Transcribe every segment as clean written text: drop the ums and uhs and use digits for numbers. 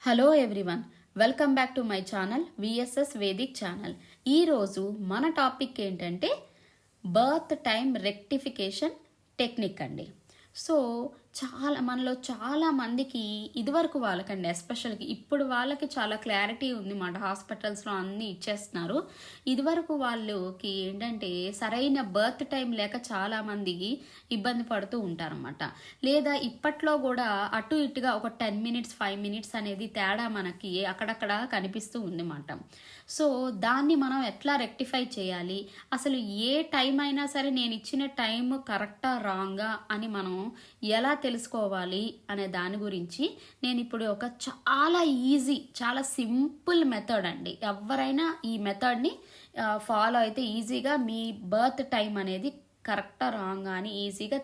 Hello everyone, welcome back to my channel VSS Vedic channel. ఈరోజు మన topic ఏంటంటే birth time rectification technique అండి. So మనలో చాలా మందికి ఇదివరకు వాళ్ళకండి, ఎస్పెషల్గా ఇప్పుడు వాళ్ళకి చాలా క్లారిటీ ఉంది మాట. హాస్పిటల్స్లో అన్నీ ఇచ్చేస్తున్నారు. ఇదివరకు వాళ్ళకి ఏంటంటే సరైన బర్త్ టైం లేక చాలామందికి ఇబ్బంది పడుతూ ఉంటారన్నమాట. లేదా ఇప్పట్లో కూడా అటు ఇటుగా ఒక 10 మినిట్స్ 5 మినిట్స్ అనేది తేడా మనకి అక్కడక్కడ కనిపిస్తూ ఉందన్నమాట. సో దాన్ని మనం ఎట్లా రెక్టిఫై చేయాలి, అసలు ఏ టైం అయినా సరే నేను ఇచ్చిన టైం కరెక్టా రాంగా అని మనం ఎలా తెలుసుకోవాలి అనే దాని గురించి నేను ఇప్పుడు ఒక చాలా ఈజీ, చాలా సింపుల్ మెథడ్ అండి. ఎవరైనా ఈ మెథడ్ని ఫాలో అయితే ఈజీగా మీ బర్త్ టైం అనేది కరెక్టా రాంగా అని ఈజీగా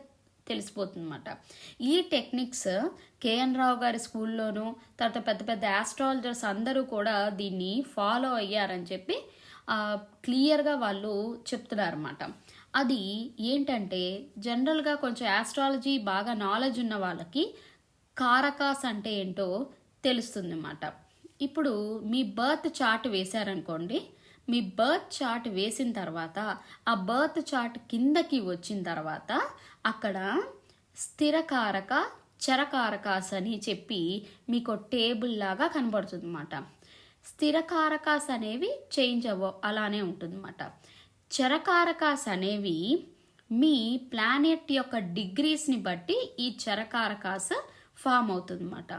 తెలిసిపోతుంది అన్నమాట. ఈ టెక్నిక్స్ కేఎన్ రావు గారి స్కూల్లోనూ, తర్వాత పెద్ద పెద్ద ఆస్ట్రాలజర్స్ అందరూ కూడా దీన్ని ఫాలో అయ్యారని చెప్పి క్లియర్గా వాళ్ళు చెప్తున్నారు అన్నమాట. అది ఏంటంటే జనరల్గా కొంచెం ఆస్ట్రాలజీ బాగా నాలెడ్జ్ ఉన్న వాళ్ళకి కారకాస్ అంటే ఏంటో తెలుస్తుంది అన్నమాట. ఇప్పుడు మీ బర్త్ చార్ట్ వేశారనుకోండి, మీ బర్త్ చార్ట్ వేసిన తర్వాత ఆ బర్త్ చార్ట్ కిందకి వచ్చిన తర్వాత అక్కడ స్థిరకారక చరకారకాస్ అని చెప్పి మీకు టేబుల్ లాగా కనబడుతుంది అన్నమాట. స్థిరకారకాస్ అనేవి చేంజ్ అలానే ఉంటుంది అన్నమాట. చరకారకాస్ అనేవి మీ ప్లానెట్ యొక్క డిగ్రీస్ని బట్టి ఈ చరకారకాస్ ఫామ్ అవుతుంది అన్నమాట.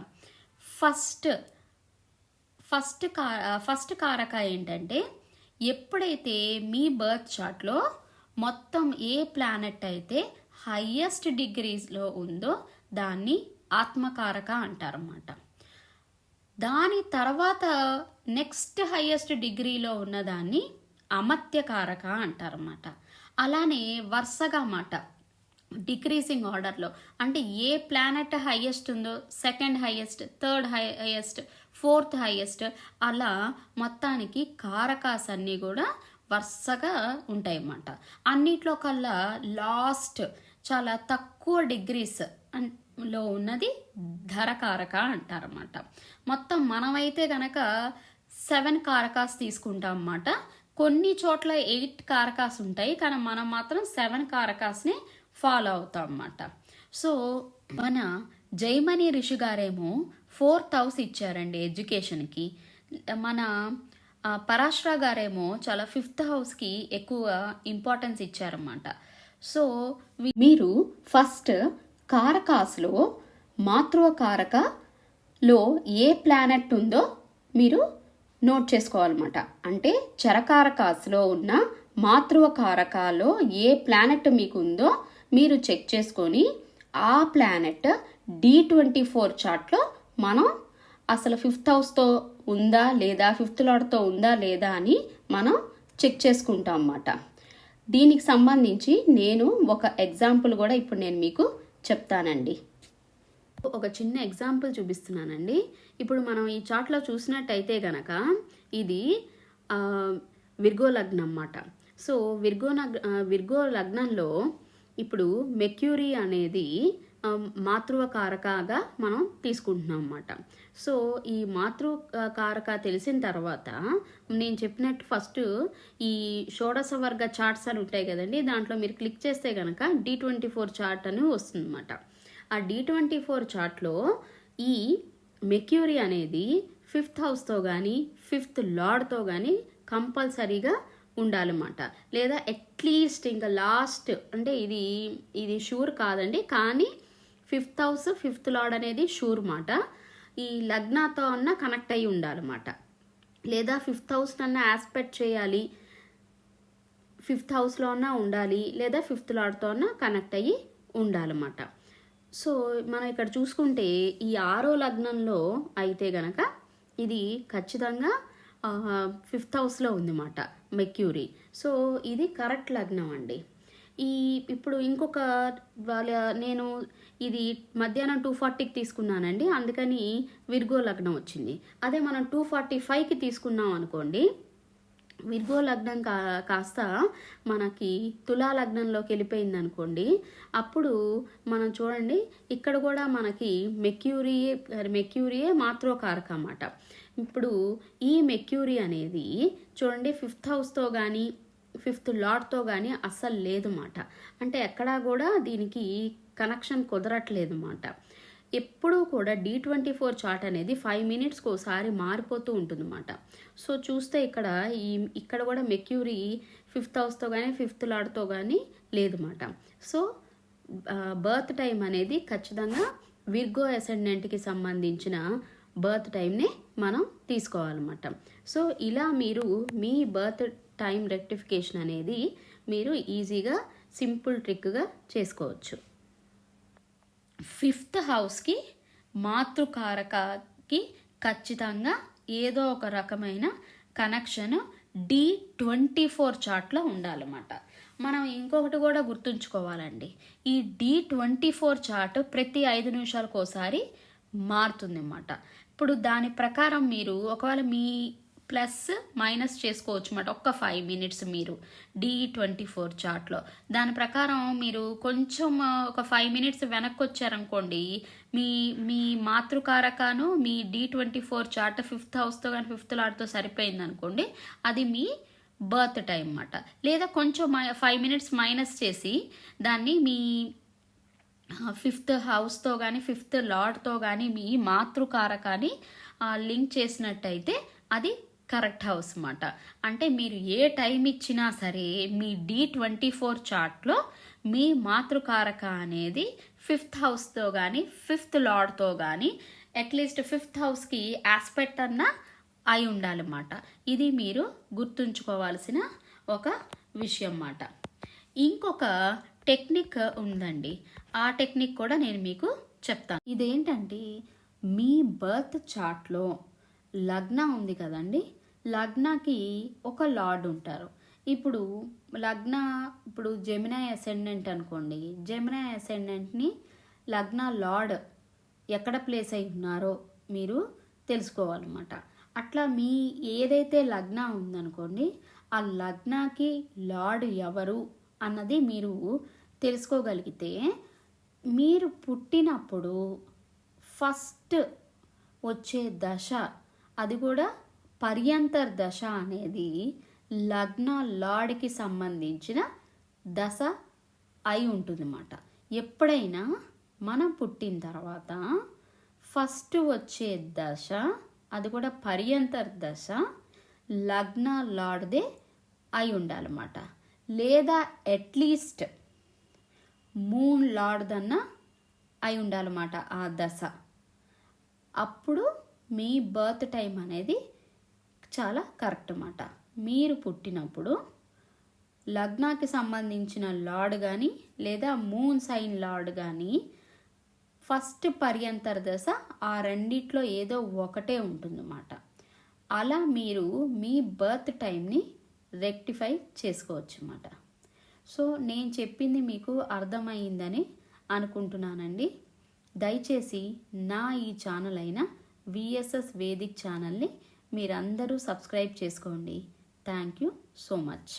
ఫస్ట్ కారక ఏంటంటే, ఎప్పుడైతే మీ బర్త్ చార్ట్లో మొత్తం ఏ ప్లానెట్ అయితే హయ్యెస్ట్ డిగ్రీస్లో ఉందో దాన్ని ఆత్మకారక అంటారన్నమాట. దాని తర్వాత నెక్స్ట్ హయ్యెస్ట్ డిగ్రీలో ఉన్నదాన్ని అమత్యకారక అంటారన్నమాట. అలానే వరుసగా మాట డిక్రీసింగ్ ఆర్డర్లో, అంటే ఏ ప్లానెట్ హైయెస్ట్ ఉందో second highest, third highest, fourth highest, అలా మొత్తానికి కారకాస్ అన్నీ కూడా వరుసగా ఉంటాయి అన్నమాట. అన్నిట్లో కల్లా లాస్ట్ చాలా తక్కువ డిగ్రీస్ లో ఉన్నది ధరకారక అంటారన్నమాట. మొత్తం మనమైతే గనక 7 కారకాస్ తీసుకుంటాం అన్నమాట. కొన్ని చోట్ల 8 కారకాస్ ఉంటాయి, కానీ మనం మాత్రం 7 కారకాస్ని ఫాలో అవుతాం అన్నమాట. సో మన జైమని ఋషి గారేమో 4th హౌస్ ఇచ్చారండి ఎడ్యుకేషన్కి. మన పరాశ్రా గారేమో చాలా 5th హౌస్కి ఎక్కువ ఇంపార్టెన్స్ ఇచ్చారన్నమాట. సో మీరు ఫస్ట్ కారకాస్లో మాతృకారకలో ఏ ప్లానెట్ ఉందో మీరు నోట్ చేసుకోవాలన్నమాట. అంటే చరకారకాస్లో ఉన్న మాతృకారకాలో ఏ ప్లానెట్ మీకు ఉందో మీరు చెక్ చేసుకొని ఆ ప్లానెట్ D24 చార్ట్లో మనం అసలు 5th హౌస్తో ఉందా లేదా, 5th లార్డ్తో ఉందా లేదా అని మనం చెక్ చేసుకుంటాం అన్నమాట. దీనికి సంబంధించి నేను ఒక ఎగ్జాంపుల్ కూడా ఇప్పుడు నేను మీకు చెప్తానండి. ఒక చిన్న ఎగ్జాంపుల్ చూపిస్తున్నానండి. ఇప్పుడు మనం ఈ చార్ట్లో చూసినట్టయితే గనక ఇది విర్గో లగ్నం అన్నమాట. సో విర్గో లగ్నంలో ఇప్పుడు మెర్క్యూరీ అనేది మాతృకారకగా మనం తీసుకుంటున్నాం అన్నమాట. సో ఈ మాతృకారక తెలిసిన తర్వాత నేను చెప్పినట్టు ఫస్ట్ ఈ షోడశ వర్గ చార్ట్స్ అని ఉంటాయి కదండి, దాంట్లో మీరు క్లిక్ చేస్తే కనుక D24 చార్ట్ అని వస్తుంది అన్నమాట. ఆ D24 చార్ట్లో ఈ మెర్క్యూరీ అనేది 5th హౌస్తో కానీ 5th లార్డ్తో కానీ కంపల్సరీగా ఉండాలన్నమాట. లేదా అట్లీస్ట్ ఇంకా లాస్ట్, అంటే ఇది షూర్ కాదండి, కానీ 5th హౌస్ 5th లార్డ్ అనేది షూర్ మాట. ఈ లగ్నాతో అన్న కనెక్ట్ అయ్యి ఉండాలన్నమాట. లేదా 5th హౌస్ అన్న ఆస్పెక్ట్ చేయాలి, 5th హౌస్లో అన్న ఉండాలి, లేదా 5th లార్డ్తో అన్న కనెక్ట్ అయ్యి ఉండాలన్నమాట. సో మనం ఇక్కడ చూసుకుంటే ఈ 6వ లగ్నంలో అయితే గనక ఇది ఖచ్చితంగా 5th హౌస్లో ఉందన్నమాట మెర్క్యూరీ. సో ఇది కరెక్ట్ లగ్నం అండి. ఇప్పుడు ఇంకొక నేను ఇది మధ్యాహ్నం 2:40కి తీసుకున్నానండి, అందుకని విర్గో లగ్నం వచ్చింది. అదే మనం 2:45కి తీసుకున్నాం అనుకోండి, విర్గో లగ్నం కాస్త మనకి తులా లగ్నంలోకి వెళ్ళిపోయింది అనుకోండి, అప్పుడు మనం చూడండి ఇక్కడ కూడా మనకి మెక్యూరీయే మాతృకారక అన్నమాట. ఇప్పుడు ఈ మెక్యూరీ అనేది చూడండి 5th హౌస్తో కానీ 5th లార్డ్తో కానీ అస్సలు లేదన్నమాట. అంటే ఎక్కడా కూడా దీనికి కనెక్షన్ కుదరట్లేదు అన్నమాట. ఎప్పుడూ కూడా D24 చార్ట్ అనేది 5 మినిట్స్కి ఒకసారి మారిపోతూ ఉంటుందన్నమాట. సో చూస్తే ఇక్కడ కూడా మెక్యూరీ 5th హౌస్తో కానీ 5th లార్డ్తో కానీ లేదన్నమాట. సో బర్త్ టైం అనేది ఖచ్చితంగా విర్గో అసెండెంట్కి సంబంధించిన బర్త్ టైంని మనం తీసుకోవాలన్నమాట. సో ఇలా మీరు మీ బర్త్ టైం రెక్టిఫికేషన్ అనేది మీరు ఈజీగా సింపుల్ ట్రిక్గా చేసుకోవచ్చు. 5th హౌస్కి మాతృకారకకి ఖచ్చితంగా ఏదో ఒక రకమైన కనెక్షన్ D24 చార్ట్లో ఉండాలన్నమాట. మనం ఇంకొకటి కూడా గుర్తుంచుకోవాలండి, ఈ D24 చార్ట్ ప్రతి 5 నిమిషాలకు ఒకసారి మారుతుంది అన్నమాట. ఇప్పుడు దాని ప్రకారం మీరు ఒకవేళ మీ ప్లస్ మైనస్ చేసుకోవచ్చు అన్నమాట. ఒక్క 5 మినిట్స్ మీరు D24 చార్ట్లో దాని ప్రకారం మీరు కొంచెం ఒక 5 మినిట్స్ వెనక్కి వచ్చారనుకోండి, మీ మాతృకారకాను మీ D24 చార్ట్ 5th హౌస్తో కానీ 5th లార్డ్తో సరిపోయింది అనుకోండి, అది మీ బర్త్ టైం అన్నమాట. లేదా కొంచెం 5 మినిట్స్ మైనస్ చేసి దాన్ని మీ 5th హౌస్తో కానీ 5th లార్డ్తో కానీ మీ మాతృకారకాన్ని లింక్ చేసినట్టయితే అది కరెక్ట్ హౌస్ అన్నమాట. అంటే మీరు ఏ టైం ఇచ్చినా సరే మీ D24 చార్ట్లో మీ మాతృకారక అనేది 5th హౌస్తో కానీ 5th లార్డ్తో కానీ అట్లీస్ట్ 5th హౌస్కి ఆస్పెక్ట్ అన్న అయి ఉండాలన్నమాట. ఇది మీరు గుర్తుంచుకోవాల్సిన ఒక విషయం అన్నమాట. ఇంకొక టెక్నిక్ ఉందండి, ఆ టెక్నిక్ కూడా నేను మీకు చెప్తాను. ఇదేంటంటే మీ బర్త్ చార్ట్లో లగ్న ఉంది కదండి, లగ్నకి ఒక లార్డ్ ఉంటారు. ఇప్పుడు జెమినీ అసెండెంట్ అనుకోండి, జెమినీ అసెండెంట్ని లగ్న లార్డ్ ఎక్కడ ప్లేస్ అయి ఉన్నారో మీరు తెలుసుకోవాలన్నమాట. అట్లా మీ ఏదైతే లగ్న ఉందనుకోండి, ఆ లగ్నకి లార్డ్ ఎవరు అన్నది మీరు తెలుసుకోగలిగితే మీరు పుట్టినప్పుడు ఫస్ట్ వచ్చే దశ, అది కూడా పర్యంతర్ దశ అనేది లగ్న లార్డ్కి సంబంధించిన దశ అయి ఉంటుందన్నమాట. ఎప్పుడైనా మనం పుట్టిన తర్వాత ఫస్ట్ వచ్చే దశ, అది కూడా పర్యంతర్ దశ లగ్న లార్డ్దే అయి ఉండాలన్నమాట. లేదా అట్లీస్ట్ మూన్ లార్డ్దన్నా అయి ఉండాలన్నమాట ఆ దశ. అప్పుడు మీ బర్త్ టైం అనేది చాలా కరెక్ట్ అన్నమాట. మీరు పుట్టినప్పుడు లగ్నాకి సంబంధించిన లార్డ్ కానీ లేదా మూన్ సైన్ లార్డ్ కానీ ఫస్ట్ పర్యంతర దశ ఆ రెండిట్లో ఏదో ఒకటే ఉంటుందన్నమాట. అలా మీరు మీ బర్త్ టైంని రెక్టిఫై చేసుకోవచ్చు అన్నమాట. సో నేను చెప్పింది మీకు అర్థమైందని అనుకుంటున్నానండి. దయచేసి నా ఈ ఛానల్ అయిన VSS వేదిక్ ఛానల్ని మీరందరూ సబ్స్క్రైబ్ చేసుకోండి. Thank you so much.